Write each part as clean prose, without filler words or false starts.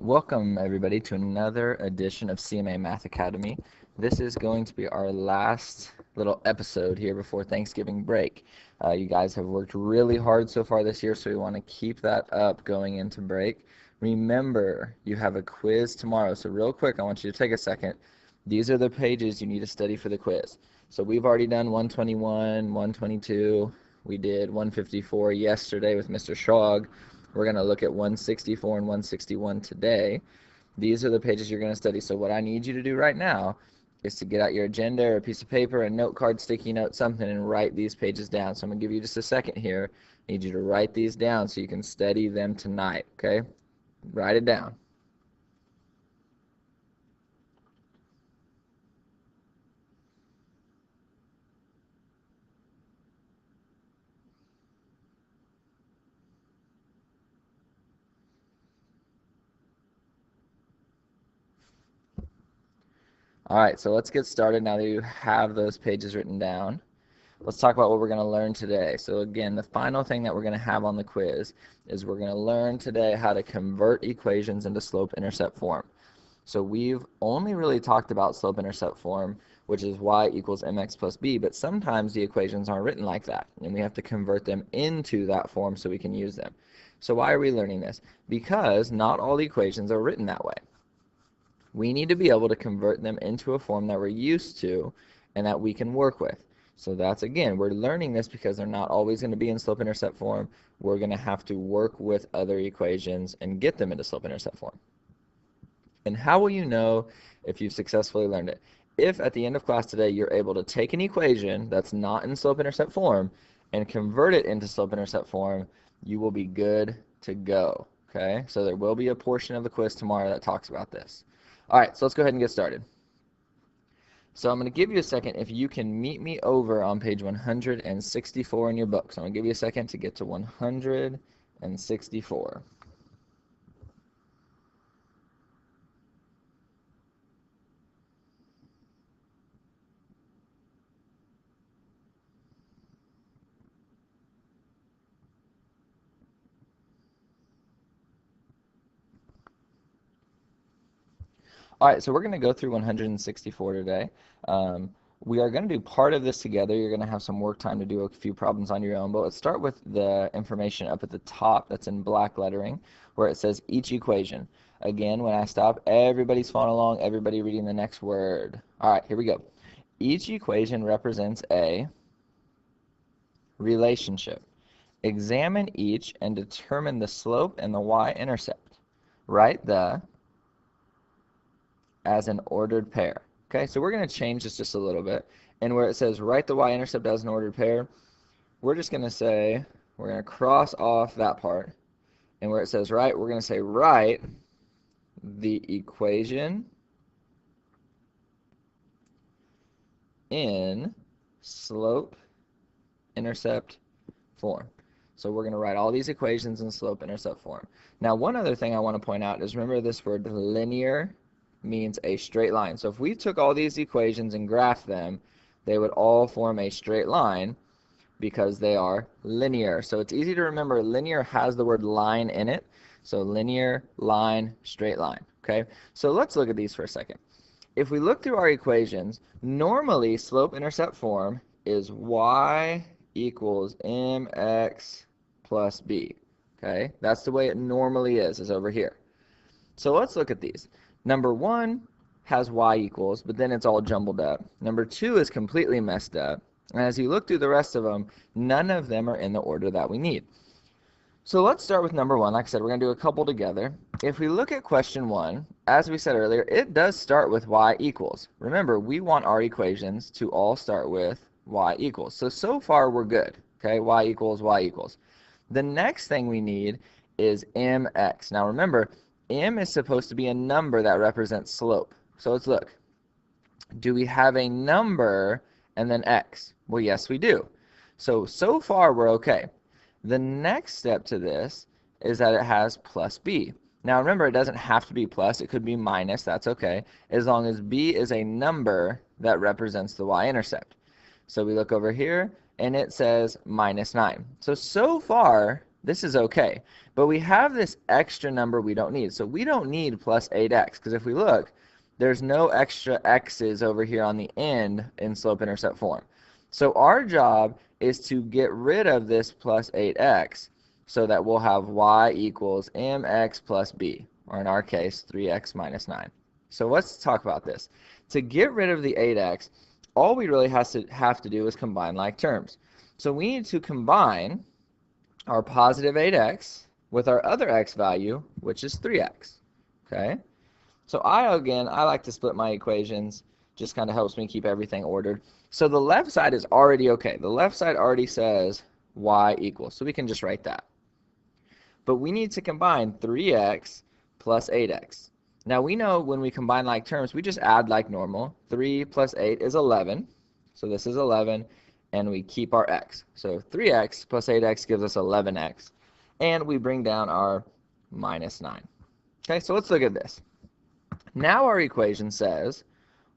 Welcome everybody to another edition of CMA Math Academy. This is going to be our last little episode here before Thanksgiving break. You guys have worked really hard so far this year, so we want to keep that up going into break. Remember, you have a quiz tomorrow, so real quick, I want you to take a second. These are the pages you need to study for the quiz. So we've already done 121, 122, we did 154 yesterday with Mr. Shog. We're going to look at 164 and 161 today. These are the pages you're going to study. So what I need you to do right now is to get out your agenda or a piece of paper, a note card, sticky note, something, and write these pages down. So I'm going to give you just a second here. I need you to write these down so you can study them tonight, okay? Write it down. All right, so let's get started now that you have those pages written down. Let's talk about what we're going to learn today. So again, the final thing that we're going to have on the quiz is we're going to learn today how to convert equations into slope-intercept form. So we've only really talked about slope-intercept form, which is y equals mx plus b, but sometimes the equations aren't written like that, and we have to convert them into that form so we can use them. So why are we learning this? Because not all equations are written that way. We need to be able to convert them into a form that we're used to and that we can work with. So that's, again, we're learning this because they're not always going to be in slope-intercept form. We're going to have to work with other equations and get them into slope-intercept form. And how will you know if you've successfully learned it? If at the end of class today you're able to take an equation that's not in slope-intercept form and convert it into slope-intercept form, you will be good to go. Okay? So there will be a portion of the quiz tomorrow that talks about this. All right, so let's go ahead and get started. So I'm going to give you a second if you can meet me over on page 164 in your book. So I'm going to give you a second to get to 164. All right, so we're going to go through 164 today. We are going to do part of this together. You're going to have some work time to do a few problems on your own, but let's start with the information up at the top that's in black lettering where it says each equation. Again, when I stop, everybody's following along, everybody reading the next word. All right, here we go. Each equation represents a relationship. Examine each and determine the slope and the y-intercept. Write the as an ordered pair. Okay, so we're going to change this just a little bit. And where it says write the y-intercept as an ordered pair, we're just going to say, we're going to cross off that part. And where it says write, we're going to say write the equation in slope-intercept form. So we're going to write all these equations in slope-intercept form. Now, one other thing I want to point out is remember this word linear means a straight line. So if we took all these equations and graphed them, they would all form a straight line because they are linear. So it's easy to remember linear has the word line in it. So linear, line, straight line. Okay? So let's look at these for a second. If we look through our equations, normally slope-intercept form is y equals mx plus b. Okay? That's the way it normally is over here. So let's look at these. Number 1 has y equals, but then it's all jumbled up. Number 2 is completely messed up. And as you look through the rest of them, none of them are in the order that we need. So let's start with number 1. Like I said, we're going to do a couple together. If we look at question 1, as we said earlier, it does start with y equals. Remember, we want our equations to all start with y equals. So far we're good. Okay, y equals, y equals. The next thing we need is mx. Now remember, m is supposed to be a number that represents slope. So let's look. Do we have a number and then x? Well, yes, we do. So far we're okay. The next step to this is that it has plus b. Now remember, it doesn't have to be plus. It could be minus. That's okay, as long as b is a number that represents the y-intercept. So we look over here, and it says minus 9. So far, this is okay. But we have this extra number we don't need. So we don't need plus 8x, because if we look, there's no extra x's over here on the end in slope-intercept form. So our job is to get rid of this plus 8x so that we'll have y equals mx plus b, or in our case, 3x minus 9. So let's talk about this. To get rid of the 8x, all we really have to do is combine like terms. So we need to combine our positive 8x with our other x value, which is 3x. Okay? So I like to split my equations. Just kind of helps me keep everything ordered. So the left side is already okay. The left side already says y equals. So we can just write that. But we need to combine 3x plus 8x. Now we know when we combine like terms, we just add like normal. 3 plus 8 is 11. So this is 11. And we keep our x. So 3x plus 8x gives us 11x. And we bring down our minus 9. Okay, so let's look at this. Now our equation says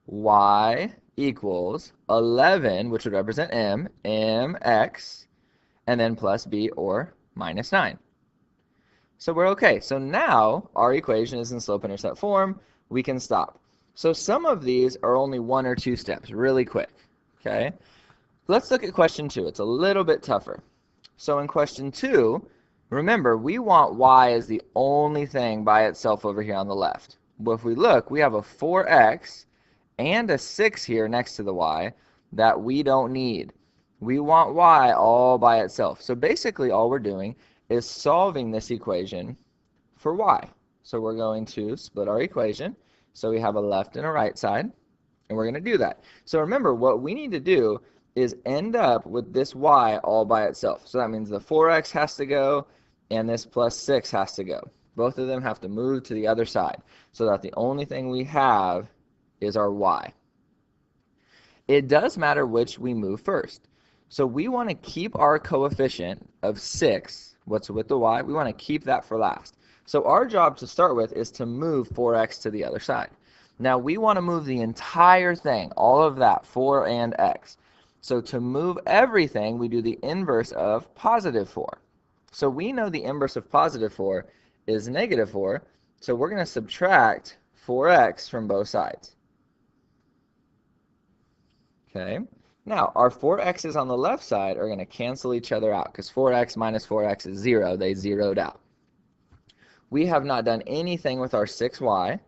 y equals 11, which would represent mx, and then plus b, or minus 9. So we're okay. So now our equation is in slope-intercept form. We can stop. So some of these are only 1 or 2 steps, really quick. Okay. Let's look at question 2. It's a little bit tougher. So in question 2, remember, we want y as the only thing by itself over here on the left. But if we look, we have a 4x and a 6 here next to the y that we don't need. We want y all by itself. So basically all we're doing is solving this equation for y. So we're going to split our equation. So we have a left and a right side, and we're going to do that. So remember, what we need to do is end up with this y all by itself. So that means the 4x has to go, and this plus 6 has to go. Both of them have to move to the other side, so that the only thing we have is our y. It does matter which we move first. So we want to keep our coefficient of 6, what's with the y, we want to keep that for last. So our job to start with is to move 4x to the other side. Now we want to move the entire thing, all of that, 4 and x. So to move everything, we do the inverse of positive 4. So we know the inverse of positive 4 is negative 4. So we're going to subtract 4x from both sides. Okay. Now, our 4x's on the left side are going to cancel each other out because 4x minus 4x is 0. They zeroed out. We have not done anything with our 6y,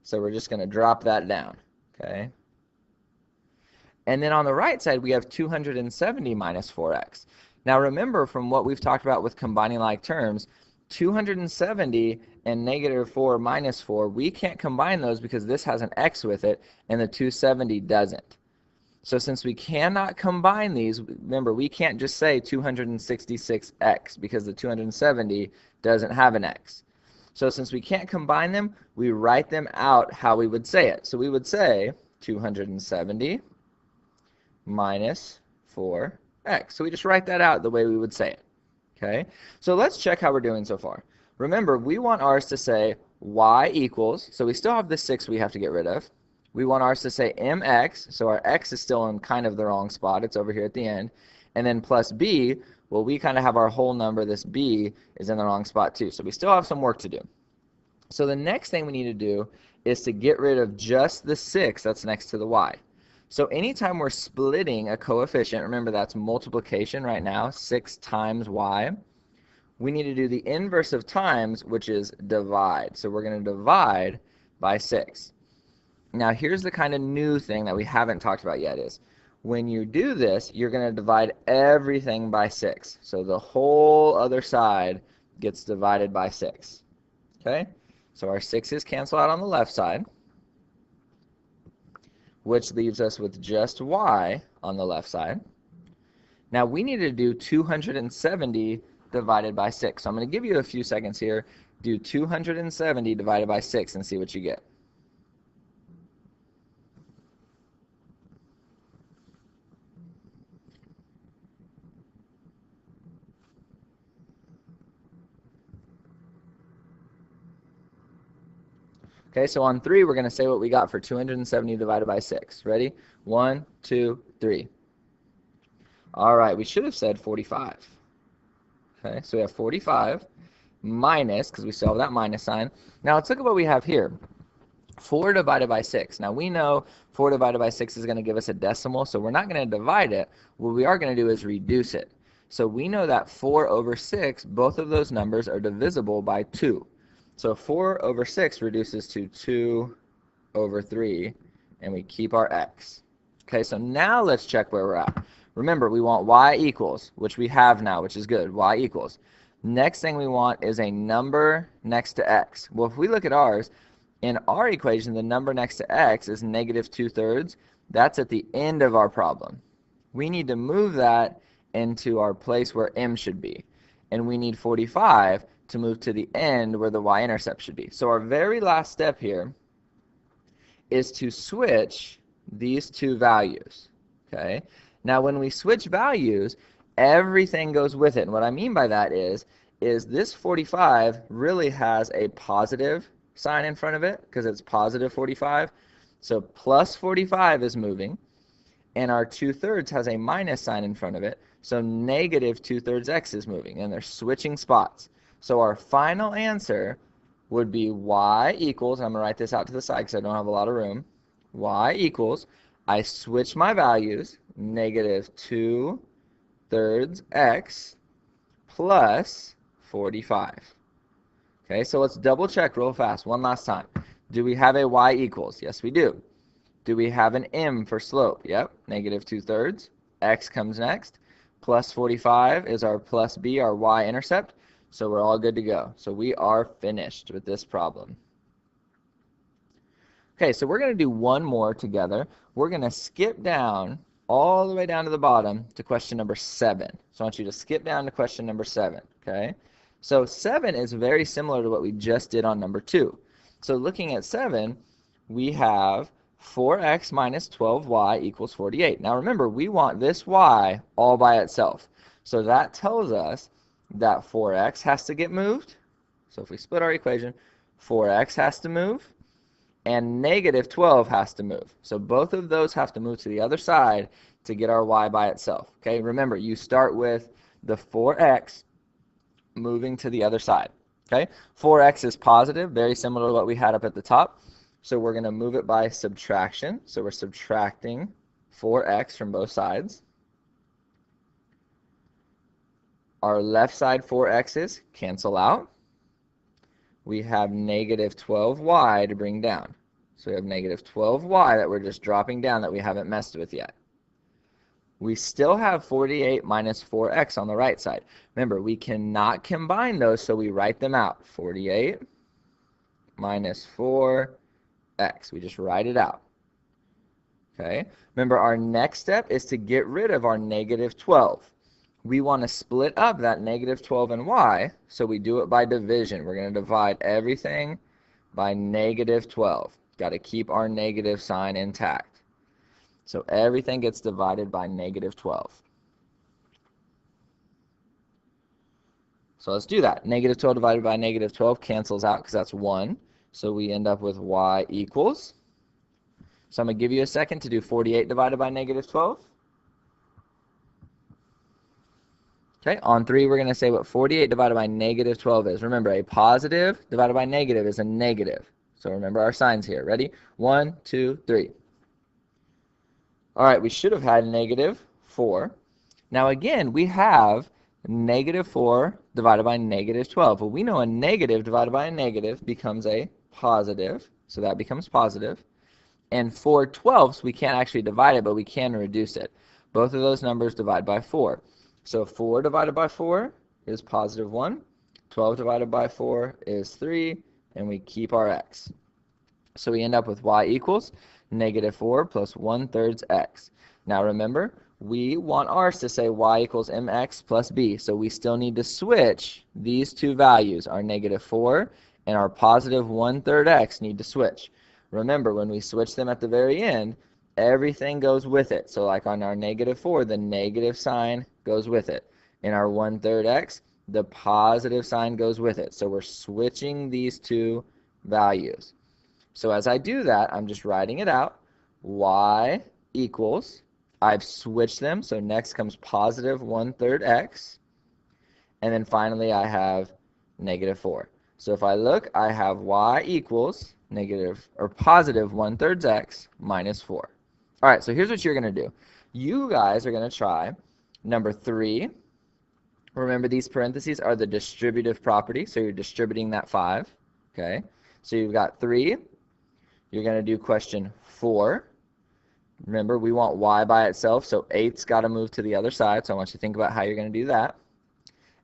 so we're just going to drop that down. Okay. And then on the right side, we have 270 minus 4x. Now remember, from what we've talked about with combining like terms, 270 and negative 4 minus 4, we can't combine those because this has an x with it, and the 270 doesn't. So since we cannot combine these, remember, we can't just say 266x because the 270 doesn't have an x. So since we can't combine them, we write them out how we would say it. So we would say 270 minus 4x. So we just write that out the way we would say it. Okay? So let's check how we're doing so far. Remember, we want ours to say y equals, so we still have the 6 we have to get rid of. We want ours to say mx, so our x is still in kind of the wrong spot. It's over here at the end. And then plus b, well, we kind of have our whole number. This b is in the wrong spot too. So we still have some work to do. So the next thing we need to do is to get rid of just the 6 that's next to the y. So anytime we're splitting a coefficient, remember that's multiplication right now, 6 times y, we need to do the inverse of times, which is divide. So we're going to divide by 6. Now here's the kind of new thing that we haven't talked about yet is when you do this, you're going to divide everything by 6. So the whole other side gets divided by 6. Okay? So our 6's cancel out on the left side, which leaves us with just y on the left side. Now we need to do 270 divided by 6. So I'm going to give you a few seconds here. Do 270 divided by 6 and see what you get. Okay, so on 3, we're going to say what we got for 270 divided by 6. Ready? 1, 2, 3. All right, we should have said 45. Okay, so we have 45 minus, because we still have that minus sign. Now let's look at what we have here. 4 divided by 6. Now we know 4 divided by 6 is going to give us a decimal, so we're not going to divide it. What we are going to do is reduce it. So we know that 4 over 6, both of those numbers are divisible by 2. So 4 over 6 reduces to 2 over 3, and we keep our x. Okay, so now let's check where we're at. Remember, we want y equals, which we have now, which is good, y equals. Next thing we want is a number next to x. Well, if we look at ours, in our equation, the number next to x is negative 2/3. That's at the end of our problem. We need to move that into our place where m should be. And we need 45 to move to the end where the y-intercept should be. So our very last step here is to switch these two values. Okay? Now when we switch values, everything goes with it. And what I mean by that is this 45 really has a positive sign in front of it because it's positive 45. So plus 45 is moving, and our 2/3 has a minus sign in front of it. So negative 2/3 x is moving, and they're switching spots. So our final answer would be y equals, and I'm going to write this out to the side because I don't have a lot of room, y equals, I switch my values, negative 2/3 x plus 45. Okay, so let's double check real fast one last time. Do we have a y equals? Yes, we do. Do we have an m for slope? Yep, negative 2/3. X comes next. Plus 45 is our plus b, our y-intercept. So we're all good to go. So we are finished with this problem. Okay, so we're going to do one more together. We're going to skip down all the way down to the bottom to question number 7. So I want you to skip down to question number 7. Okay? So 7 is very similar to what we just did on number 2. So looking at 7, we have 4x minus 12y equals 48. Now remember, we want this y all by itself. So that tells us that 4x has to get moved. So if we split our equation, 4x has to move, and negative 12 has to move. So both of those have to move to the other side to get our y by itself. Okay, remember, you start with the 4x moving to the other side. Okay, 4x is positive, very similar to what we had up at the top. So we're going to move it by subtraction. So we're subtracting 4x from both sides. Our left side 4x's cancel out. We have negative 12y to bring down. So we have negative 12y that we're just dropping down that we haven't messed with yet. We still have 48 minus 4x on the right side. Remember, we cannot combine those, so we write them out. 48 minus 4x. We just write it out. Okay? Remember, our next step is to get rid of our negative 12. We want to split up that negative 12 and y, so we do it by division. We're going to divide everything by negative 12. Got to keep our negative sign intact. So everything gets divided by negative 12. So let's do that. Negative 12 divided by negative 12 cancels out because that's 1. So we end up with y equals. So I'm going to give you a second to do 48 divided by negative 12. Okay, on 3 we're going to say what 48 divided by negative 12 is. Remember, a positive divided by negative is a negative. So remember our signs here. Ready? 1, 2, 3. All right, we should have had negative 4. Now again, we have negative 4 divided by negative 12. Well, we know a negative divided by a negative becomes a positive, so that becomes positive. And 4/12, we can't actually divide it, but we can reduce it. Both of those numbers divide by 4. So 4 divided by 4 is positive 1. 12 divided by 4 is 3, and we keep our x. So we end up with y equals negative 4 plus 1/3 x. Now remember, we want ours to say y equals mx plus b, so we still need to switch these two values. Our negative 4 and our positive 1/3 x need to switch. Remember, when we switch them at the very end, everything goes with it. So like on our negative 4, the negative sign goes with it. In our 1/3 x, the positive sign goes with it. So we're switching these two values. So as I do that, I'm just writing it out. Y equals, I've switched them, so next comes positive 1/3 x. And then finally, I have negative 4. So if I look, I have y equals negative or positive 1/3 x minus 4. All right, so here's what you're going to do. You guys are going to try number 3. Remember, these parentheses are the distributive property, so you're distributing that 5. Okay, so you've got 3. You're going to do question 4. Remember, we want y by itself, so 8's got to move to the other side, so I want you to think about how you're going to do that.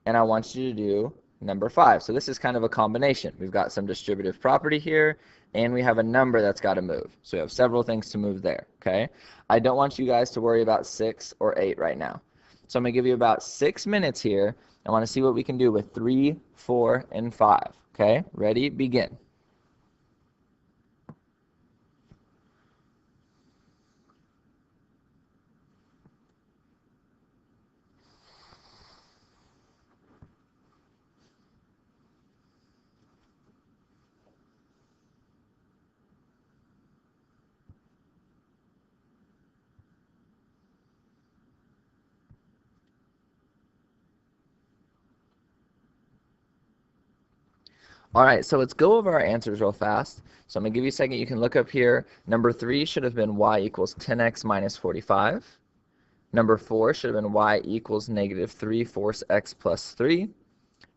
And I want you to do number 5. So this is kind of a combination. We've got some distributive property here, and we have a number that's got to move. So we have several things to move there, okay? I don't want you guys to worry about 6 or 8 right now. So I'm going to give you about 6 minutes here. I want to see what we can do with 3, 4, and 5, okay? Ready? Begin. All right, so let's go over our answers real fast. So I'm going to give you a second. You can look up here. Number 3 should have been y equals 10x minus 45. Number 4 should have been y equals negative 3/4 x plus 3.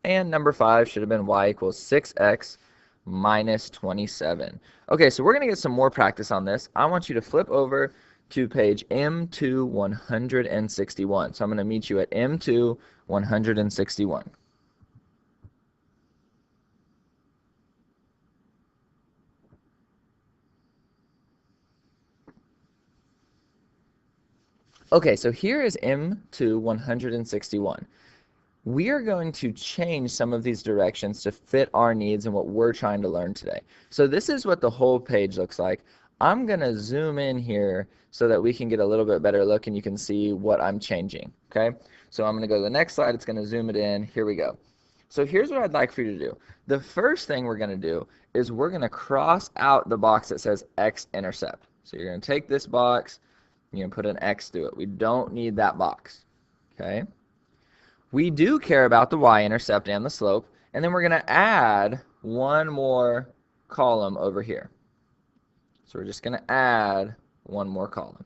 And number 5 should have been y equals 6x minus 27. Okay, so we're going to get some more practice on this. I want you to flip over to page M2 161. So I'm going to meet you at M2 161. Okay, so here is M2 161. We are going to change some of these directions to fit our needs and what we're trying to learn today. So this is what the whole page looks like. I'm going to zoom in here so that we can get a little bit better look and you can see what I'm changing. Okay, so I'm going to go to the next slide. It's going to zoom it in. Here we go. So here's what I'd like for you to do. The first thing we're going to do is we're going to cross out the box that says x-intercept. So you're going to take this box, you're going to put an X through it. We don't need that box, okay? We do care about the y-intercept and the slope, and then we're going to add one more column over here. So we're just going to add one more column.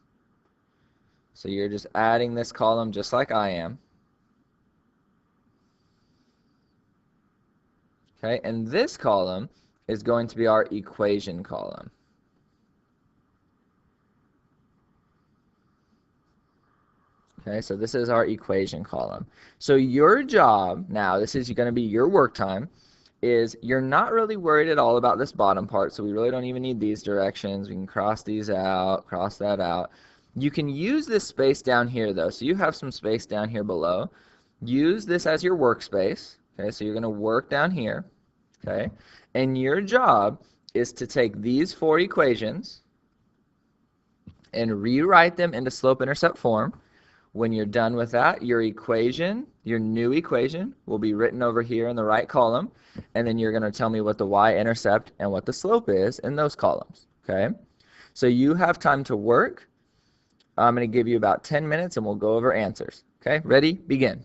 So you're just adding this column just like I am. Okay, and this column is going to be our equation column. Okay, so this is our equation column. So your job now, this is going to be your work time, is you're not really worried at all about this bottom part, so we really don't even need these directions. We can cross these out, cross that out. You can use this space down here, though. So you have some space down here below. Use this as your workspace. Okay, so you're going to work down here. Okay, and your job is to take these 4 equations and rewrite them into slope-intercept form. When you're done with that, your equation, your new equation, will be written over here in the right column, and then you're going to tell me what the y-intercept and what the slope is in those columns, okay? So you have time to work. I'm going to give you about 10 minutes, and we'll go over answers. Okay, ready? Begin.